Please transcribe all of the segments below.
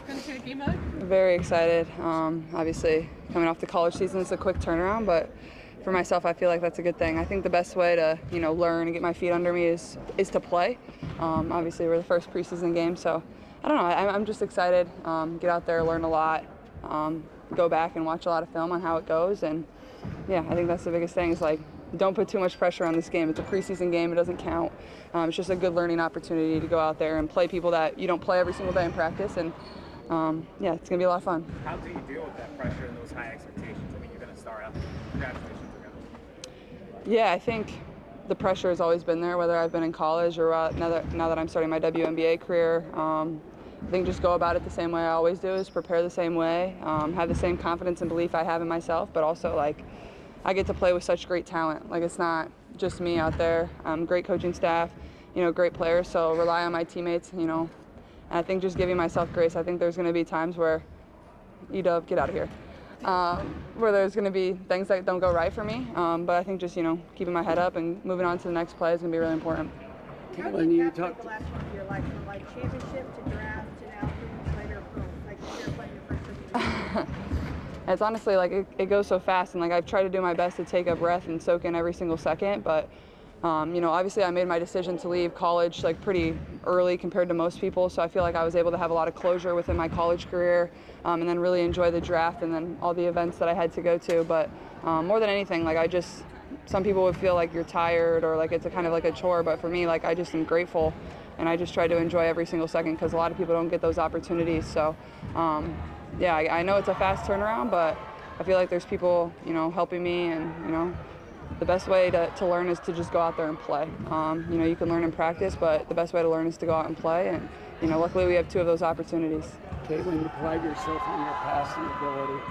going to game mode? Very excited. Obviously, coming off the college season, it's a quick turnaround, but for myself, I feel like that's a good thing. I think the best way to, learn and get my feet under me is to play. Obviously, we're the first preseason game, so I don't know. I'm just excited. Get out there, learn a lot, go back and watch a lot of film on how it goes, and yeah, I think that's the biggest thing. Is like, don't put too much pressure on this game. It's a preseason game. It doesn't count. It's just a good learning opportunity to go out there and play people that you don't play every single day in practice, and yeah, it's gonna be a lot of fun. How do you deal with that pressure and those high expectations? I mean, you're going to start out. Congratulations again. Yeah, I think the pressure has always been there, whether I've been in college or now that I'm starting my WNBA career. I think just go about it the same way I always do, is prepare the same way, have the same confidence and belief I have in myself, but also like I get to play with such great talent. Like, it's not just me out there. Great coaching staff, great players, so rely on my teammates, and I think just giving myself grace. I think there's going to be times where, E-Dub, get out of here, where there's going to be things that don't go right for me, but I think just, keeping my head up and moving on to the next play is going to be really important. How do you navigate the last month of your life, from like championship to draft to now 3 weeks later, boom, like you're playing your first season? It's honestly like it goes so fast, and like I've tried to do my best to take a breath and soak in every single second, but obviously I made my decision to leave college like pretty early compared to most people, so I feel like I was able to have a lot of closure within my college career, and then really enjoy the draft and then all the events that I had to go to. But more than anything, like some people would feel like you're tired or like it's a kind of like a chore, but for me, like I just am grateful, and I just try to enjoy every single second because a lot of people don't get those opportunities. So yeah, I know it's a fast turnaround, but I feel like there's people, helping me, and, the best way to learn is to just go out there and play. You can learn in practice, but the best way to learn is to go out and play, and, luckily we have 2 of those opportunities. Caitlin, you pride yourself on your passing ability,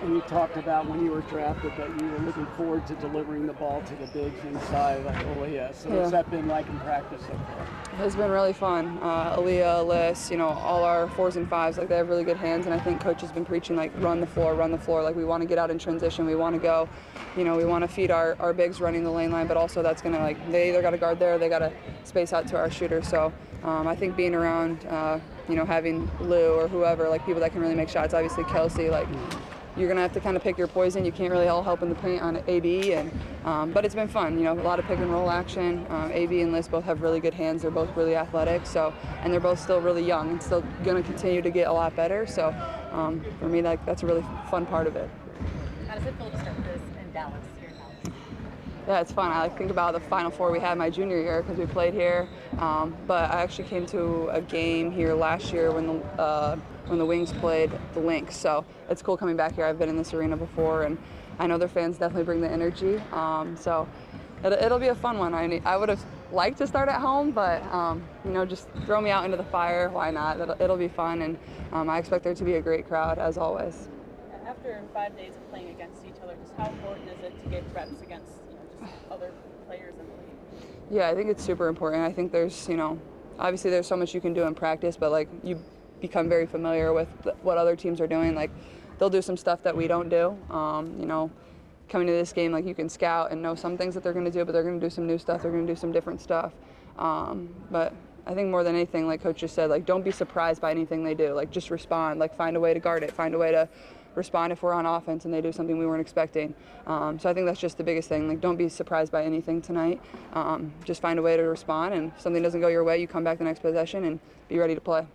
and you talked about when you were drafted that you were looking forward to delivering the ball to the bigs inside, like Aaliyah. So what's that been like in practice so far? It's been really fun. Aaliyah, Liz, all our 4s and 5s, like they have really good hands, and I think coach has been preaching like run the floor. Like we want to get out in transition, we want to go, we want to feed our bigs running the lane line, but also that's gonna like they either got to guard there, or they got to space out to our shooter. So I think being around, having Lou or whoever, like people that can really make shots. Obviously Kelsey, like. You're going to have to kind of pick your poison. You can't really all help in the paint on AB, but it's been fun. A lot of pick and roll action. AB and Liz both have really good hands. They're both really athletic, and they're both still really young and still going to continue to get a lot better. So for me, that's a really fun part of it. How does it feel to start this in Dallas? Yeah, it's fun. I think about the Final Four we had my junior year because we played here, but I actually came to a game here last year when the Wings played the Lynx. So it's cool coming back here. I've been in this arena before, and I know their fans definitely bring the energy. So it'll be a fun one. I would have liked to start at home, but just throw me out into the fire. Why not? It'll be fun, and I expect there to be a great crowd as always. After 5 days of playing against each other, just how important is it to get reps against just other players in the league? Yeah, I think it's super important. I think there's obviously there's so much you can do in practice, but like you become very familiar with what other teams are doing. Like they'll do some stuff that we don't do. Coming to this game, like you can scout and know some things that they're going to do, but they're going to do some new stuff. They're going to do some different stuff. But I think more than anything, like Coach just said, like don't be surprised by anything they do. Like just respond. Like find a way to guard it. Find a way to respond if we're on offense and they do something we weren't expecting. So I think that's just the biggest thing. Like don't be surprised by anything tonight. Just find a way to respond, and if something doesn't go your way, you come back the next possession and be ready to play.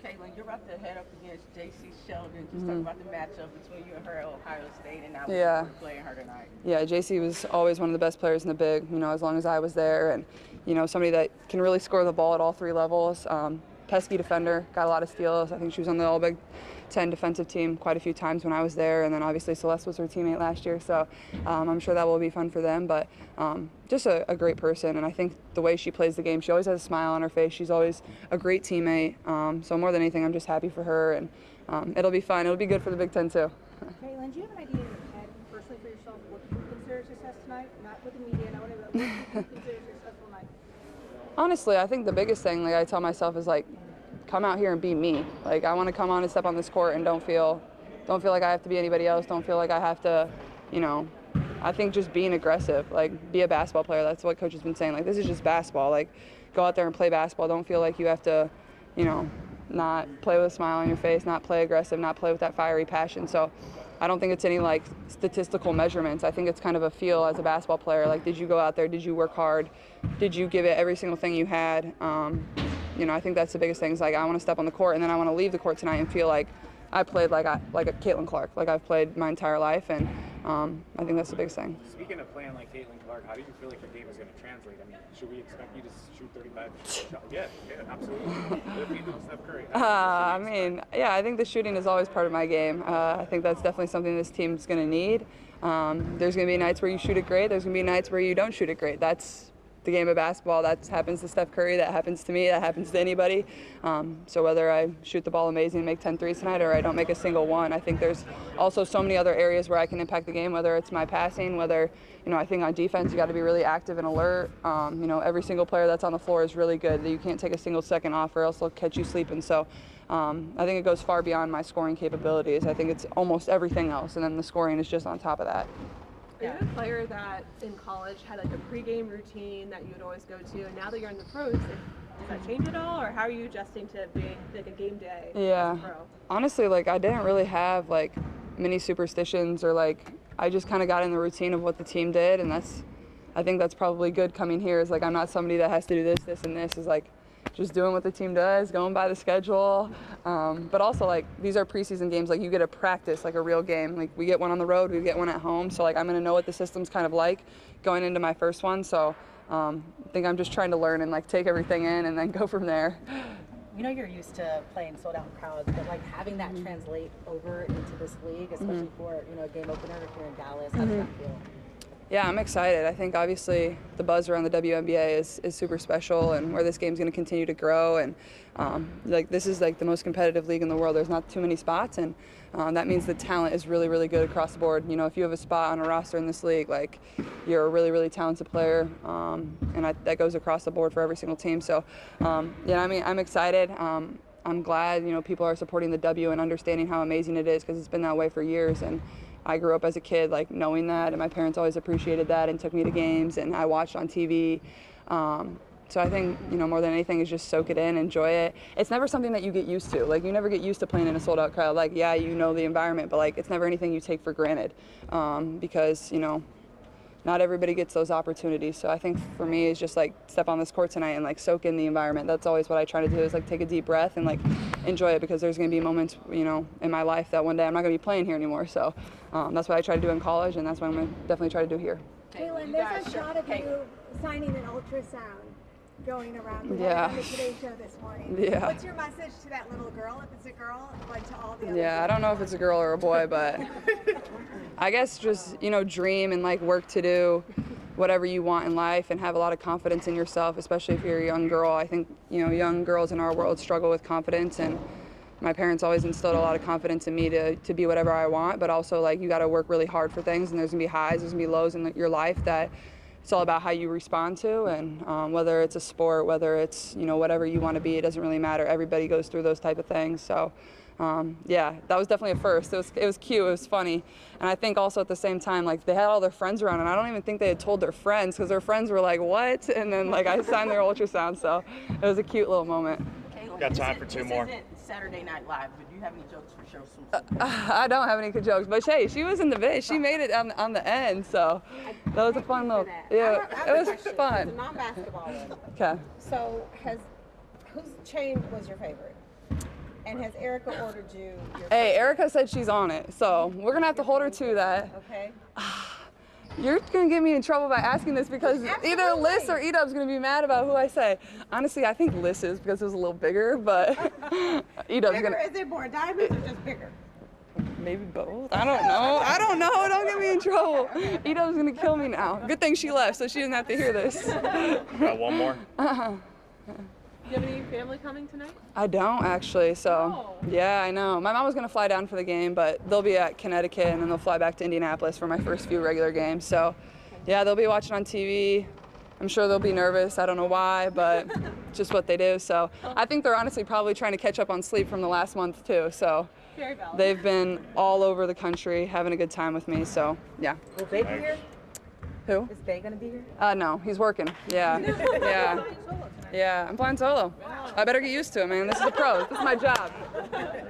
Caitlin, you're about to head up against J.C. Sheldon. Just talk about the matchup between you and her at Ohio State, and now we're playing her tonight. Yeah, J.C. was always one of the best players in the big, as long as I was there, and, somebody that can really score the ball at all 3 levels. Pesky defender, got a lot of steals. I think she was on the All-Big Ten defensive team quite a few times when I was there, and then obviously Celeste was her teammate last year, so I'm sure that will be fun for them. But just a great person, and I think the way she plays the game, she always has a smile on her face. She's always a great teammate. So more than anything, I'm just happy for her, and it'll be fun. It'll be good for the Big Ten too. Caitlin, do you have an idea in your head, personally for yourself, what you consider success tonight? Not with the media, not whatever, but what you consider a successful night? Honestly, I think the biggest thing, like I tell myself, is like, come out here and be me. Like I want to come on and step on this court and don't feel like I have to be anybody else. Don't feel like I have to, I think just being aggressive, like be a basketball player. That's what Coach has been saying. Like this is just basketball. Like go out there and play basketball. Don't feel like you have to, not play with a smile on your face, not play aggressive, not play with that fiery passion. So I don't think it's any like statistical measurements. I think it's kind of a feel as a basketball player. Like, did you go out there? Did you work hard? Did you give it every single thing you had? I think that's the biggest thing. Is like, I want to step on the court, and then I want to leave the court tonight and feel like I played like a Caitlin Clark, like I've played my entire life, and I think that's the biggest thing. Speaking of playing like Caitlin Clark, how do you feel like your game is going to translate? I mean, should we expect you to shoot 35 shots? Yeah, absolutely. Steph Curry. I think the shooting is always part of my game. I think that's definitely something this team's going to need. There's going to be nights where you shoot it great. There's going to be nights where you don't shoot it great. That's the game of basketball. That happens to Steph Curry, that happens to me, that happens to anybody. So whether I shoot the ball amazing and make 10 threes tonight or I don't make a single one, I think there's also so many other areas where I can impact the game, whether it's my passing, whether, I think on defense you got to be really active and alert. Every single player that's on the floor is really good. You can't take a single second off or else they'll catch you sleeping. So I think it goes far beyond my scoring capabilities. I think it's almost everything else, and then the scoring is just on top of that. Are you a player that in college had like a pregame routine that you would always go to, and now that you're in the pros, does that change at all, or how are you adjusting to being like a game day as a pro? Honestly, like I didn't really have like many superstitions, or like I just kind of got in the routine of what the team did, and I think that's probably good coming here. Is like I'm not somebody that has to do this, and this. Is like just doing what the team does, going by the schedule. But also, like, these are preseason games. Like, you get to practice like a real game. Like, we get one on the road, we get one at home. So, like, I'm going to know what the system's kind of like going into my first one. So I think I'm just trying to learn and, like, take everything in and then go from there. You're used to playing sold-out crowds, but, like, having that translate over into this league, especially for, a game opener here in Dallas, how does that feel? Yeah, I'm excited. I think obviously the buzz around the WNBA is super special, and where this game's going to continue to grow. And this is like the most competitive league in the world. There's not too many spots, and that means the talent is really, really good across the board. If you have a spot on a roster in this league, like you're a really, really talented player, and that goes across the board for every single team. So, I'm excited. I'm glad people are supporting the W and understanding how amazing it is, because it's been that way for years. And I grew up as a kid like knowing that, and my parents always appreciated that and took me to games, and I watched on TV. So I think, more than anything is just soak it in, enjoy it. It's never something that you get used to. Like, you never get used to playing in a sold-out crowd. Like, yeah, the environment, but like it's never anything you take for granted, because not everybody gets those opportunities. So I think for me it's just like step on this court tonight and like soak in the environment. That's always what I try to do, is like take a deep breath and like enjoy it, because there's going to be moments in my life that one day I'm not going to be playing here anymore. So that's what I try to do in college, and that's what I'm going to definitely try to do here. Caitlin, there's a shot of you signing an ultrasound going around. We had it on the Today Show this morning. Yeah. What's your message to that little girl, if it's a girl, like to all the other Yeah, I don't know if it's a girl or a boy, but I guess just, dream and like work to do whatever you want in life, and have a lot of confidence in yourself, especially if you're a young girl. I think, young girls in our world struggle with confidence, and my parents always instilled a lot of confidence in me to be whatever I want, but also like you got to work really hard for things, and there's going to be highs, there's going to be lows in your life that it's all about how you respond to, and whether it's a sport, whether it's, whatever you want to be, it doesn't really matter. Everybody goes through those type of things. So, that was definitely a first. It was cute, it was funny. And I think also at the same time, like they had all their friends around, and I don't even think they had told their friends, because their friends were like, what? And then like I signed their ultrasound, so it was a cute little moment. Caitlin, Got time for two more. This isn't Saturday Night Live, but do you have any jokes for show? I don't have any good jokes, but hey, she was in the vid. She made it on the end, so that was a fun little. Yeah, it was fun. It's a non-basketball one. Okay. So whose chain was your favorite? And has Erica ordered you your Hey, Erica said she's on it, so we're gonna have to hold her to that. Okay. You're gonna get me in trouble by asking this, because either Liz or Edub's gonna be mad about who I say. Honestly, I think Liz is, because it was a little bigger, but Edub's gonna. Is it more diamonds or just bigger? Maybe both. I don't know. Don't get me in trouble. Edub's gonna kill me now. Good thing she left, so she didn't have to hear this. Got one more. Do you have any family coming tonight? I don't actually, so yeah, I know. My mom was gonna fly down for the game, but they'll be at Connecticut, and then they'll fly back to Indianapolis for my first few regular games. So yeah, they'll be watching on TV. I'm sure they'll be nervous. I don't know why, but just what they do. So I think they're honestly probably trying to catch up on sleep from the last month too. So Very valid. they've been all over the country having a good time with me. So yeah. Will Bay be here? Who? Is Bay gonna be here? No, he's working. Yeah. Yeah. Yeah, I'm flying solo. I better get used to it, man. This is a pro. This is my job.